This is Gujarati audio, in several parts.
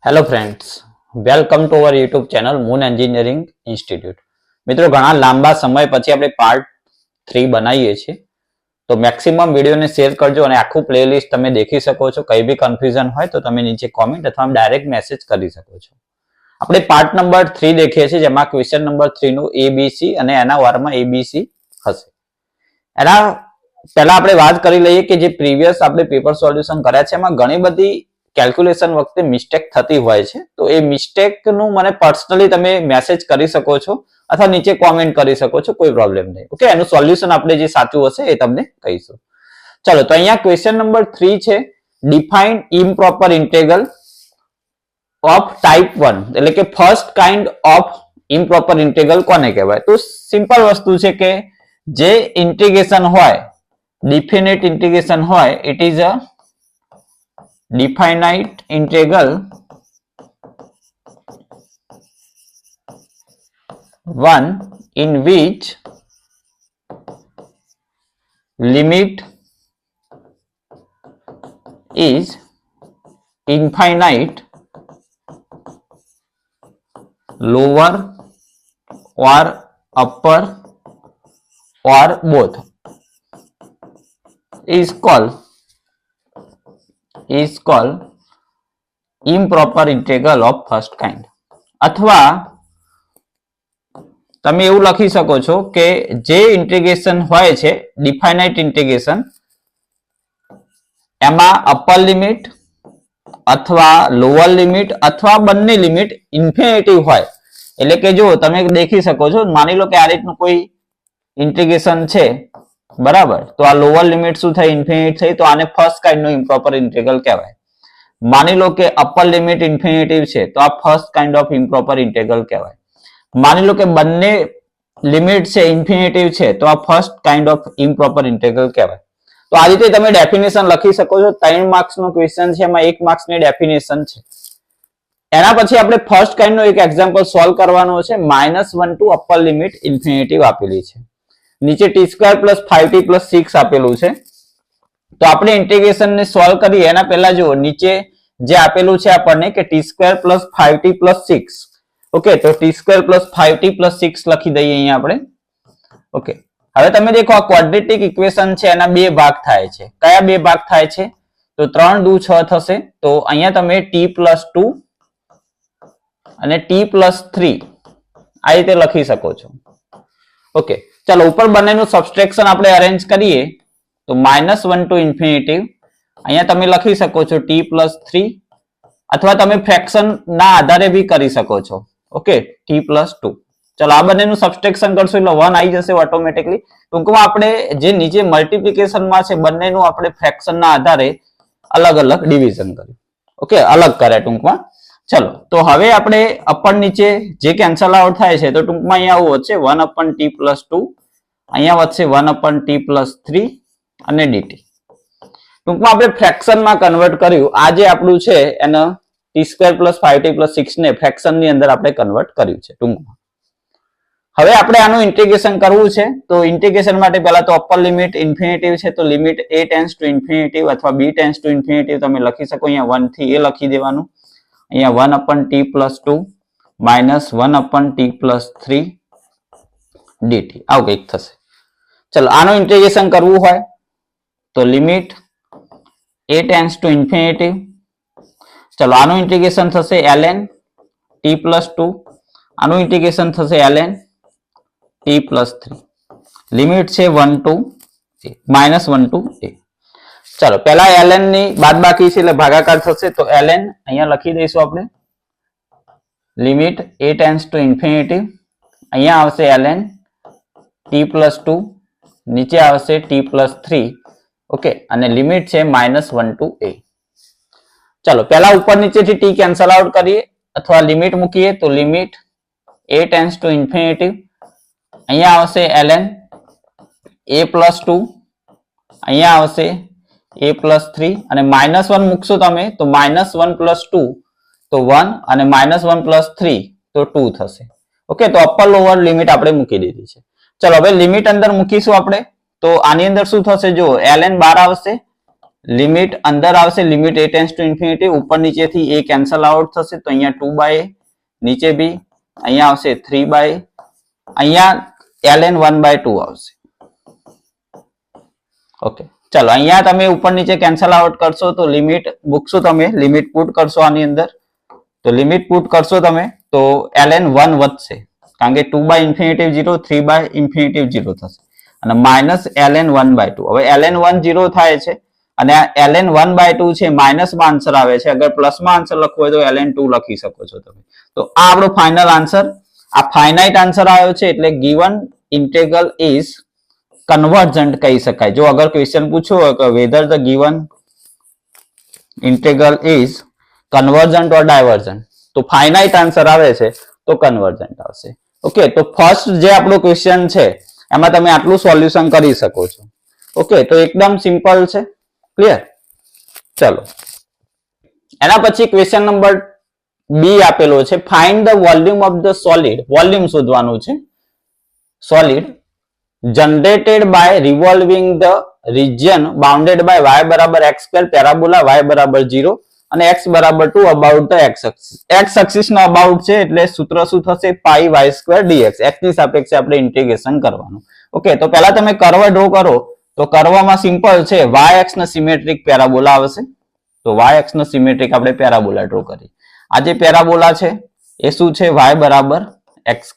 Hello friends, welcome to our YouTube channel moon engineering institute. મિત્રો, ઘણા લાંબા સમય પછી આપણે પાર્ટ 3 બનાવીએ છીએ, તો મેક્સિમમ વિડીયોને શેર કરજો અને આખું પ્લેલિસ્ટ તમે દેખી શકો છો. કંઈ બી કન્ફ્યુઝન હોય તો તમે નીચે કોમેન્ટ અથવા ડાયરેક્ટ મેસેજ કરી શકો છો. આપણે પાર્ટ નંબર 3 દેખીએ છીએ, જેમાં ક્વેશ્ચન નંબર 3 નું ABC અને એના વારમાં ABC હશે. એના પહેલા આપણે વાત કરી લઈએ કે જે પ્રીવિયસ આપણે પેપર સોલ્યુશન કર્યા છે એમાં ઘણી બધી કેલ્ક્યુલેશન વખતે મિસ્ટેક થતી હોય છે. તો એ મિસ્ટેક નું મને પર્સનલી તમે મેસેજ કરી શકો છો અથવા નીચે કોમેન્ટ કરી શકો છો, કોઈ પ્રોબ્લેમ નહીં. ઓકે, એનું સોલ્યુશન આપણે જે સાચું હશે એ તમને કહીશું. ચલો, તો અહીંયા ક્વેશ્ચન નંબર 3 છે, define improper integral of type 1, એટલે કે first kind of improper integral કોને કહેવાય? તો સિમ્પલ વસ્તુ છે કે જે ઇન્ટિગ્રેશન હોય, ડિફિનિટ ઇન્ટિગ્રેશન હોય, it is a definite integral one in which limit is infinite, lower or upper or both is called improper integral of first kind. અથવા તમે એવું લખી શકો છો કે જે ઇન્ટિગ્રેશન હોય છે ડિફાઇનાઇટ ઇન્ટિગ્રેશન, એમાં અપર લિમિટ અથવા લોઅર લિમિટ અથવા બંને લિમિટ ઇન્ફિનિટી હોય. એટલે કે જો તમે દેખી શકો છો, માની લો કે આ રીતનું કોઈ ઇન્ટિગ્રેશન છે, બરાબર, તો આ લોઅર લિમિટ શું થઈ? ઇન્ફિનિટ થઈ. તો આને ફર્સ્ટ કાઇન્ડ નો ઇમ્પ્રોપર ઇન્ટિગ્રલ કહેવાય. માની લો કે અપર લિમિટ ઇન્ફિનિટિવ છે, તો આ first kind of improper integral કહેવાય. માની લો કે બંને લિમિટ છે ઇન્ફિનિટિવ છે, તો આ first kind of improper integral કહેવાય. તો આ રીતે તમે ડેફિનેશન લખી શકો છો. 3 માર્ક્સ નો ક્વેશ્ચન છે, એમાં 1 માર્ક્સ ની ડેફિનેશન છે. એના પછી આપણે ફર્સ્ટ કાઇન્ડ નો એક એક્ઝામ્પલ સોલ્વ કરવાનો છે. -1 ટુ અપર લિમિટ ઇન્ફિનિટિવ આપેલી છે, નીચે t² + 5t + 6 આપેલું છે. તો આપણે ઇન્ટિગ્રેશન ને સોલ્વ કરીએ એના પહેલા જો નીચે જે આપેલું છે આપણને કે t² + 5t + 6. ઓકે, તો t² + 5t + 6 લખી દઈએ અહીંયા આપણે. ઓકે, હવે તમે દેખો આ ક્વોડ્રેટિક ઇક્વેશન છે, એના બે ભાગ થાય છે. કયા બે ભાગ થાય છે? તો 3 દુ 6 થશે. તો અહીંયા તમે t + 2 અને t + 3 આ રીતે લખી શકો છો. ઓકે, ચાલો ઉપર બંનેનું સબસ્ટ્રેક્શન આપણે અરેન્જ કરીએ. તો -1 ટુ ઇન્ફિનિટી, અહીંયા તમે લખી શકો છો t + 3, અથવા તમે ફ્રેક્શન ના આધારે બી કરી શકો છો. Okay, t + 2. ચલો, આ બંનેનું સબસ્ટ્રેક્શન કરશો એટલે 1 આવી જશે ઓટોમેટિકલી. ટૂંકમાં આપણે જે નીચે મલ્ટિપ્લિકેશનમાં છે બંનેનું આપણે ફ્રેક્શન ના આધારે અલગ અલગ ડિવિઝન કર્યું. ઓકે, અલગ કરે ટૂંકમાં. ચલો, તો હવે આપણે અપર નીચે જે કેન્સલ આઉટ થાય છે, તો ટૂંકમાં અહીંયા આવું વધશે 1/t + 2, અહીંયા વધશે 1/t + 3 અને dt. ટૂંકમાં આપણે ફ્રેક્શનમાં કન્વર્ટ કર્યું. આ જે આપણું છે એને t² + 5t + 6 ને ફ્રેક્શન ની અંદર આપણે કન્વર્ટ કર્યું છે ટૂંકમાં. હવે આપણે આનું ઇન્ટિગ્રેશન કરવું છે. તો ઇન્ટિગ્રેશન માટે પહેલા તો અપર લિમિટ ઇન્ફિનિટિવ છે, તો limit a tends to infinity અથવા b ટેન્ડ્સ ટુ ઇન્ફિનિટી તમે લખી શકો. અહીંયા 1 થી a લખી દેવાનું. અહીંયા 1/t + 2 -1/t + 3 dt આવું કંઈક થશે. ચલો, આનું ઇન્ટિગ્રેશન કરવું હોય તો limit a tends to infinity. ચલો, આનું ઇન્ટિગ્રેશન થશે ln t + 2, આનું ઇન્ટિગ્રેશન થશે ln t + 3. લિમિટ છે 1 ટુ -1 ટુ a. ચલો, પહેલા ln ની બાદબાકી છે એટલે ભાગાકાર થશે. તો ln અહીંયા લખી દઈશું આપણે. Limit a tends to infinity, અહીંયા આવશે ln t + 2, નીચે આવશે t + 3. ઓકે, અને લિમિટ છે -1 ટુ a. ચલો, પહેલા ઉપર નીચેથી t કેન્સલ આઉટ કરીએ અથવા લિમિટ મૂકીએ. તો limit a tends to infinity, અહીંયા આવશે ln a + 2, અહીંયા આવશે a + 3 અને -1 મૂકશો તમે તો -1 + 2 તો 1 અને -1 + 3 તો 2 થશે. ઓકે, તો અપર લોઅર લિમિટ આપણે મૂકી દીધી છે. ચલો, હવે લિમિટ અંદર મૂકીશું આપણે. તો આની અંદર શું થશે? જો ln 12 આવશે લિમિટ અંદર આવશે limit a tends to infinity, ઉપર નીચેથી a કેન્સલ આઉટ થશે તો અહીંયા 2/a, નીચે બી અહીંયા આવશે 3/a, અહીંયા ln 1/2 આવશે. ઓકે, ચલો અહીંયા તમે ઉપર નીચે કેન્સલ આઉટ કરશો તો લિમિટ મૂકશો, તમે લિમિટ પુટ કરશો આની અંદર, તો લિમિટ પુટ કરશો તમે તો ln 1 વધશે, કારણ કે 2/∞ 0, 3/∞ 0 થશે અને માઇનસ ln 1/2. હવે ln 1 0 થાય છે અને આ ln 1/2 છે, માઇનસમાં આન્સર આવે છે. અગર પ્લસમાં આન્સર લખવો હોય તો ln 2 લખી શકો છો તમે. તો આ આપણો ફાઇનલ આન્સર, આ ફાઇનાઇટ આન્સર આવ્યો છે, એટલે ગિવન ઇન્ટેગ્રલ ઇઝ કન્વર્જન્ટ કહી શકાય. જો અગર ક્વેશ્ચન પૂછ્યો હોય કે whether the given integral is convergent or divergent, તો ફાઇનાઇટ આન્સર આવે છે તો કન્વર્જન્ટ આવશે. ઓકે, તો ફર્સ્ટ જે આપણો ક્વેશ્ચન છે એમાં તમે આટલું સોલ્યુશન કરી શકો છો. ઓકે, તો એકદમ સિમ્પલ છે. ક્લિયર? ચલો એના પછી ક્વેશ્ચન નંબર બી આપેલો છે, find the volume of the solid. Volume શોધવાનું છે solid generated by revolving the region bounded by y બરાબર x² પેરાબોલા y બરાબર 0 અને x બરાબર 2 about the x axis. x axis know about છે એટલે સૂત્ર શું થશે, પાઈ y² dx. x ની સાપેક્ષે આપણે ઇન્ટિગ્રેશન કરવાનું. ઓકે, તો પહેલા તમે કર્વ ડ્રો કરો, તો કર્વમાં સિમ્પલ છે, y અક્ષ ના સિમેટ્રિક પેરાબોલા આવશે, તો y અક્ષ ના સિમેટ્રિક આપણે પેરાબોલા ડ્રો કરીએ. આ જે પેરાબોલા છે એ શું છે, y બરાબર x².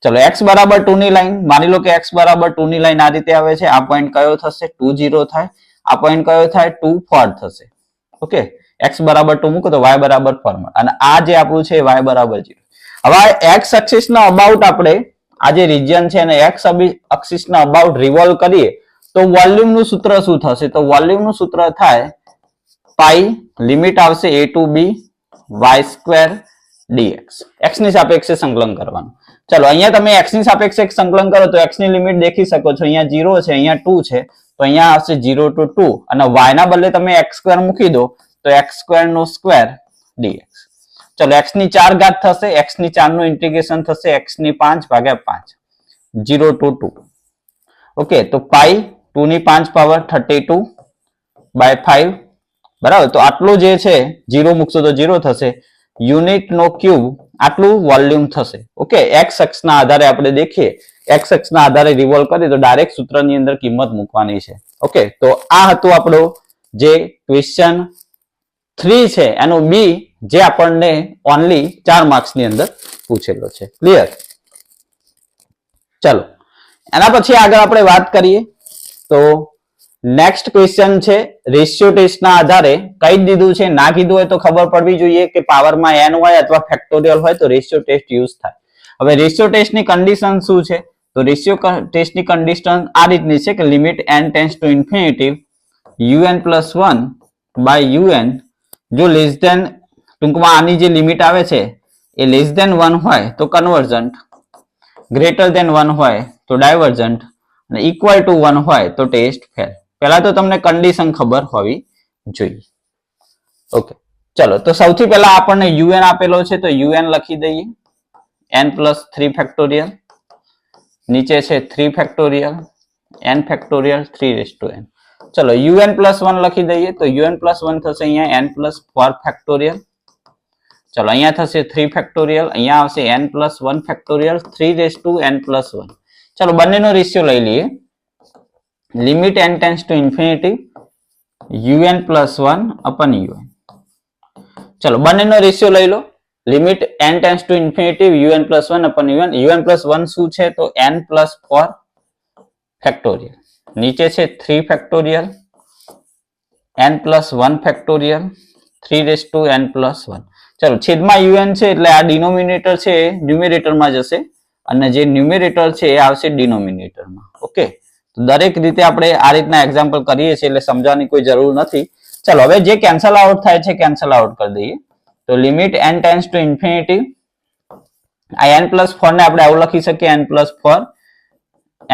ચલો x બરાબર 2 ની લાઈન માની લો કે x બરાબર 2 ની લાઈન આ રીતે આવે છે. આ પોઈન્ટ કયો થશે, 2 0 થાય. આ પોઈન્ટ કયો થાય, 2 4 થશે. ઓકે, x બરાબર 2 મૂકો તો y બરાબર 4 મળે અને આ જે આપણું છે y બરાબર 0. હવે x એક્સિસ ના અબાઉટ આપણે આ જે રિજિયન છે અને x એક્સિસ ના અબાઉટ રિવોલ્વ કરીએ તો વોલ્યુમ નું સૂત્ર શું થશે, તો વોલ્યુમ નું સૂત્ર થાય પાઈ, લિમિટ આવશે a to b y² dx. x ની સાપેક્ષે સંકલન કરવાનું. ચલો અહીંયા તમે x ની સાપેક્ષે સંકલન કરો તો x ની લિમિટ દેખી શકો છો, અહીંયા 0 છે, અહીંયા 2 છે, તો અહીંયા આવશે 0 to 2 અને y ના બદલે તમે x² મૂકી દો તો x² નો સ્ક્વેર dx. ચલો x ની 4 ઘાત થશે, x ની 4 નું ઇન્ટિગ્રેશન થશે x ની 5/5 0 to 2. ઓકે, તો પાઈ 2 ની 5 પાવર 32/5 બરાબર. તો આટલું જે છે 0 મૂકશો તો 0 થશે, યુનિટ નો ક્યુબ આટલું વોલ્યુમ થશે. ઓકે, x અક્ષ ના આધારે આપણે દેખીએ, x અક્ષ ના આધારે રિવોલ્વ કરીએ તો ડાયરેક્ટ સૂત્રની અંદર કિંમત મૂકવાની છે. ઓકે, તો આ હતું આપણો જે ક્વેશ્ચન 3 છે એનો બી, જે આપણને ઓનલી 4 માર્ક્સ ની અંદર પૂછેલો છે. ક્લિયર? ચલો એના પછી આગળ આપણે વાત કરીએ તો નેક્સ્ટ ક્વેશ્ચન છે રેશિયો ટેસ્ટ ના આધારે. કઈ દીધું છે, ના કીધું હોય તો ખબર પડવી જોઈએ કે પાવરમાં n હોય અથવા ફેક્ટોરિયલ હોય તો રેશિયો ટેસ્ટ યુઝ થાય. હવે રેશિયો ટેસ્ટ ની કન્ડિશન શું છે, તો રેશિયો ટેસ્ટ ની કન્ડિશન આ રીતની છે કે limit n tends to infinity un+1/un જો લેસ ધેન, ટૂંકમાં આની જે લિમિટ આવે છે એ લેસ ધેન 1 હોય તો કન્વર્જન્ટ, ગ્રેટર ધેન 1 હોય તો ડાયવર્જન્ટ અને ઇક્વલ ટુ 1 હોય તો ટેસ્ટ ફેલ. પહેલા તો તમને કન્ડિશન ખબર હોવી જોઈએ. ઓકે, ચલો તો સૌથી પહેલા આપણને un આપેલો છે તો un લખી દઈએ, n+3 ફેક્ટોરિયલ, નીચે છે 3 ફેક્ટોરિયલ, n ફેક્ટોરિયલ 3n. ચલો un+1 લખી દઈએ તો un+1 થશે અહીંયા n+4 ફેક્ટોરિયલ. ચલો અહીંયા થશે 3 ફેક્ટોરિયલ, અહીંયા આવશે n+1 ફેક્ટોરિયલ 3n+1. ચલો બંનેનો રેશિયો લઈ લઈએ, limit n tends to infinity un+1/un. ચલો બંનેનો રેશિયો લઈ લો, limit n tends to infinity un+1/un. un+1 શું છે તો n+4 ફેક્ટોરિયલ, નીચે છે 3 ફેક્ટોરિયલ n+1 ફેક્ટોરિયલ 3n+1. ચલો છેદમાં un છે એટલે આ ડિનોમિનેટર છે એ ન્યુમેરેટરમાં જશે અને જે ન્યુમેરેટર છે એ આવશે ડિનોમિનેટરમાં. ઓકે, તો દરેક રીતે આપણે આ રીતના એક્ઝામ્પલ કરીએ છીએ એટલે સમજવાની કોઈ જરૂર નથી. ચલો હવે જે કેન્સલ આઉટ થાય છે કેન્સલ આઉટ કરી દઈએ. તો limit n tends to infinity, આ n+4 ને આપણે આવું લખી શકીએ, n+4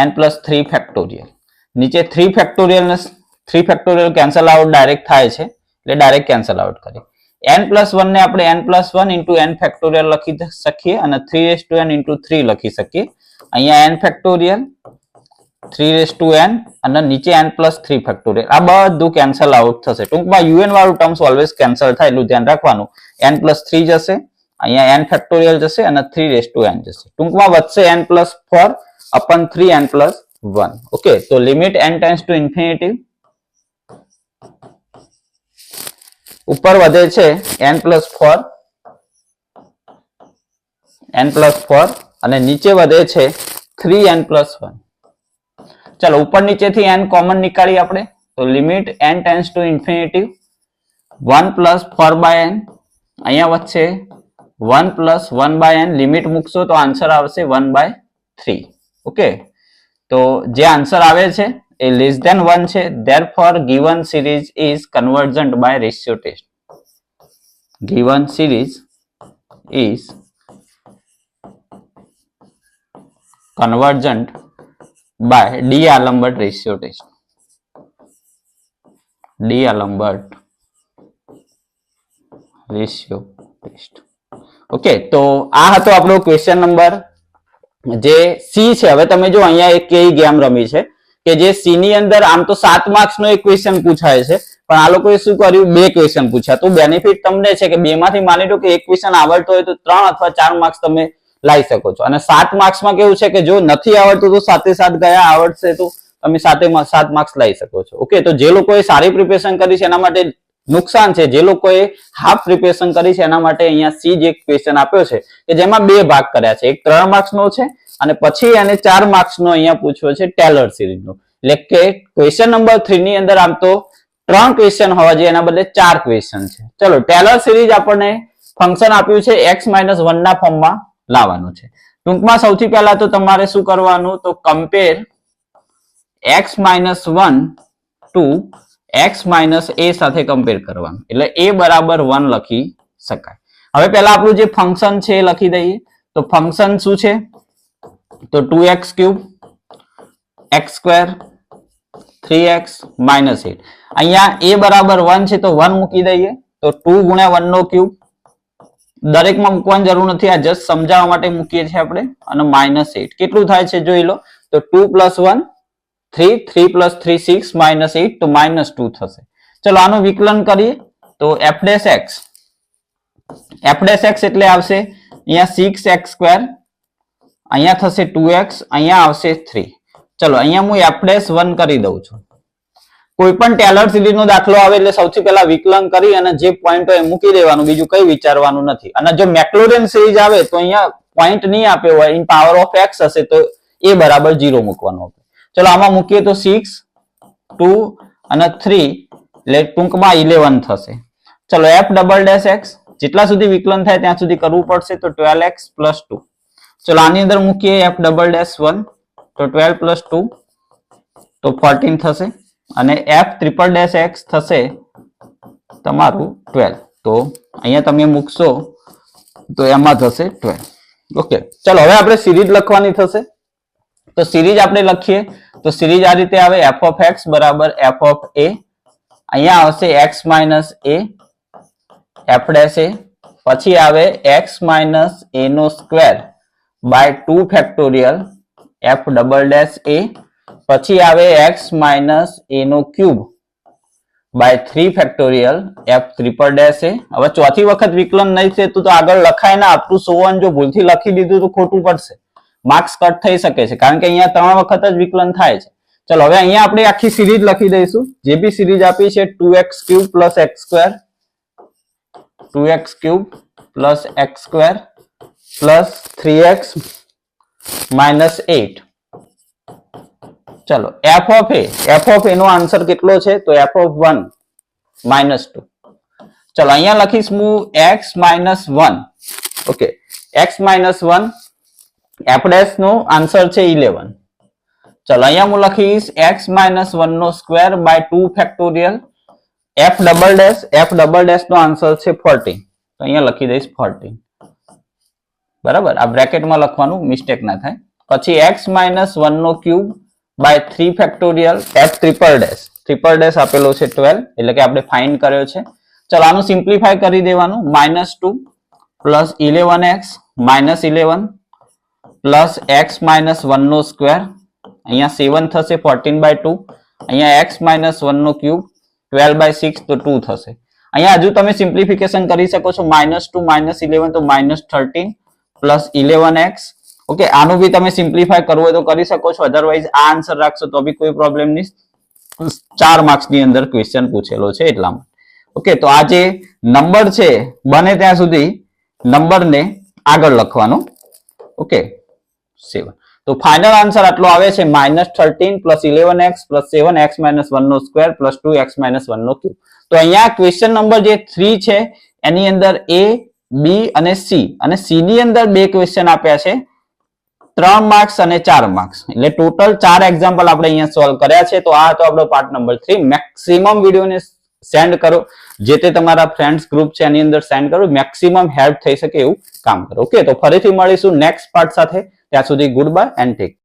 n+3 ફેક્ટોરિયલ, નીચે 3 ફેક્ટોરિયલ કેન્સલ આઉટ ડાયરેક્ટ થાય છે એટલે ડાયરેક્ટ કેન્સલ આઉટ કરીએ. n+1 ને આપણે n+1 into n ફેક્ટોરિયલ લખી શકીએ અને 3n into 3 લખી શકીએ. અહીંયા n ફેક્ટોરિયલ 3n અને નીચે n+3 ફેક્ટોરિયલ આ બધું કેન્સલ આઉટ થશે. ટૂંકમાં un વાળું ટર્મ્સ ઓલવેઝ કેન્સલ થાય એટલું ધ્યાન રાખવાનું. n+3 જશે, અહીંયા n ફેક્ટોરિયલ જશે અને 3n જશે. ટૂંકમાં વધશે n+4 upon 3n+1. ઓકે, તો limit n tends to infinity ઉપર વધે છે n+4 અને નીચે વધે છે 3n+1. ચાલો ઉપર નીચેથી n કોમન નીકાળી આપણે, તો limit n tends to infinity 1+4/n, અહીંયા વધશે 1+1/n. લિમિટ મૂકશો તો આન્સર આવશે 1/3. ઓકે, તો જે આન્સર આવે છે એ લેસ ધેન 1 છે. therefore given series is convergent by ratio test. given series is convergent by D'Alembert ratio test. D'Alembert ratio test. Okay, તો આ હતો આપણો ક્વેશ્ચન નંબર જે સી છે. હવે તમે જો અહીંયા એક કેવી ગેમ રમી છે કે જે સી ની અંદર આમ તો 7 માર્ક્સ નો એક ક્વેશ્ચન પૂછાય છે, પણ આ લોકોએ શું કર્યું, 2 ક્વેશ્ચન પૂછ્યા. તો બેનિફિટ તમને છે કે બેમાંથી માની લો કે એક ક્વેશ્ચન આવડતો હોય તો 3 અથવા 4 માર્ક્સ તમે લાવી શકો છો. અને 7 માર્ક્સમાં કેવું છે કે જો નથી આવડતું તો સાથે સાથ ગયા, આવડશે તો તમે 7 માર્ક્સ લાવી શકો છો. ઓકે, તો જે લોકોએ સારી પ્રિપેરેશન કરી છે એના માટે નુકસાન છે, જે લોકોએ હાફ પ્રિપેરેશન કરી છે એના માટે અહીંયા સી જે ક્વેશ્ચન આપ્યો છે કે જેમાં 2 ભાગ કર્યા છે, એક 3 માર્ક્સ નો છે અને પછી એને 4 માર્ક્સ નો અહીંયા પૂછ્યો છે ટેલર સિરીઝ નો. એટલે કે ક્વેશ્ચન નંબર 3 ની અંદર આમ તો 3 ક્વેશ્ચન હોવા જોઈએ, એના બદલે 4 ક્વેશ્ચન છે. ચલો, ટેલર સિરીઝ આપણને ફંક્શન આપ્યું છે x-1 ના ફોર્મમાં લાવવાનું છે. ટૂંકમાં સૌથી પહેલા તો તમારે શું કરવાનું, તો compare x-1 to x - a સાથે કમ્પેર કરવાનું, એટલે a બરાબર 1 લખી શકાય. હવે પહેલા આપણું જે ફંક્શન છે એ લખી દઈએ. તો ફંક્શન શું છે, તો 2x³ x² 3x - 8. અહીંયા a બરાબર 1 છે તો 1 મૂકી દઈએ. તો 2 × 1 નો ક્યુબ, દરેકમાં મૂકવાની જરૂર નથી, આ જસ્ટ સમજાવવા માટે મૂકીએ છીએ આપણે. અને -8 કેટલું થાય છે જોઈ લો, તો 2 + 1 3, 3 + 3 6 -8 તો -2 થશે. ચલો આનું વિકલન કરીએ તો f'(x) એટલે આવશે અહીંયા 6x², અહીંયા થશે 2x, અહીંયા આવશે 3. ચલો અહીંયા હું f'(1) કરી દઉં છું. કોઈ પણ ટેલર સિરીઝનો દાખલો આવે એટલે સૌથી પહેલા વિકલન કરી અને જે પોઈન્ટ હોય મૂકી દેવાનું, બીજું કઈ વિચારવાનું નથી. અને જો મેક્લોરિન સિરીઝ આવે તો અહીંયા પોઈન્ટ નહીં આપ્યો હોય, ઇન પાવર ઓફ x હશે તો a બરાબર 0 મૂકવાનું. ચલો આમાં મૂકીએ તો 6, 2 અને 3 એટલે ટૂંકમાં 11 થશે. ચલો f'(x) જેટલા સુધી વિકલન થાય ત્યાં સુધી કરવું પડશે, તો 12x + 2. ચલો આની અંદર મૂકીએ f'(1) તો 12 + 2 તો 14 થશે. અને f'(x) થશે તમારું 12. તો અહીંયા તમે મૂકશો તો એમાં થશે 12. ઓકે, ચલો હવે આપણે સિરીઝ લખવાની થશે. તો સિરીઝ આપણે લખીએ તો સિરીઝ આ રીતે આવે, f(x) બરાબર f(a), અહીંયા આવશે x - a f'(a), પછી આવે x - a² by 2 factorial f'(a), પછી આવે x - a³ by 3 factorial f'(a). હવે ચોથી વખત વિકલન નહીં થતું તો આગળ લખાય ના, અપ ટુ સો ઓન. જો ભૂલથી લખી દીધું તો ખોટું પડશે, માર્ક્સ કટ થઈ શકે છે, કારણ કે અહીંયા 3 વખત જ વિકલન થાય છે. ચલો હવે અહીંયા આપણે આખી સિરીઝ લખી દઈશું. જે બી સિરીઝ આપી છે 2x³ + x², 2x³ + x² + 3x - 8. ચલો f(a) નો આન્સર કેટલો છે, તો f(1) -2. ચલો અહીંયા લખીશ હું x - 1. ઓકે, x - 1 f' નો આન્સર છે 11. ચલો અહીંયા હું લખીશ x - 1² by 2 ફેક્ટોરિયલ f'(' નો આન્સર છે 14. તો અહીંયા લખી દઈશ 14. બરાબર, આ બ્રેકેટમાં લખવાનું, મિસ્ટેક ના થાય. પછી x - 1³ by 3 ફેક્ટોરિયલ f''' આપેલો છે 12, એટલે કે આપણે ફાઇન્ડ કર્યો છે. ચલો આનું સિમ્પ્લિફાય કરી દેવાનું, -2 + 11x - 11 + x - 1² અહીંયા 7 થશે 14/2, અહીંયા x - 1 નો ક્યુબ 12/6 તો 2 થશે. અહીંયા હજુ તમે સિમ્પ્લિફિકેશન કરી શકો છો, -2 - 11 તો -13 પ્લસ 11x. ઓકે, આનું બી તમે સિમ્પ્લિફાય કરવું હોય તો કરી શકો છો, અધરવાઇઝ આ આન્સર રાખશો તો બી કોઈ પ્રોબ્લેમ નહીં. 4 માર્ક્સ ની અંદર ક્વેશ્ચન પૂછેલો છે એટલા માટે. ઓકે, તો આ જે નંબર છે બને ત્યાં સુધી નંબરને આગળ લખવાનો. ઓકે, 7. તો ફાઇનલ આન્સર આટલો આવે છે, -13 પ્લસ 11x પ્લસ 7x - 1 નો સ્ક્વેર પ્લસ 2x - 1 નો ક્યુબ. તો અહીંયા ક્વેશ્ચન નંબર જે 3 છે એની અંદર A, B અને C, અને C ની અંદર 2 ક્વેશ્ચન આપ્યા છે, 3 માર્ક્સ અને 4 માર્ક્સ, એટલે ટોટલ 4 એક્ઝામ્પલ આપણે અહીંયા સોલ્વ કર્યા છે. તો આ હતો આપણો પાર્ટ નંબર 3. મેક્સિમમ વિડીયોને સેન્ડ કરો, જે તે તમારા ફ્રેન્ડ્સ ગ્રુપ છે એની અંદર સેન્ડ કરો, મેક્સિમમ હેલ્પ થઈ શકે એવું કામ કરો. ઓકે, તો ફરીથી મળીશું નેક્સ્ટ પાર્ટ સાથે. ત્યાં સુધી good bye and take care.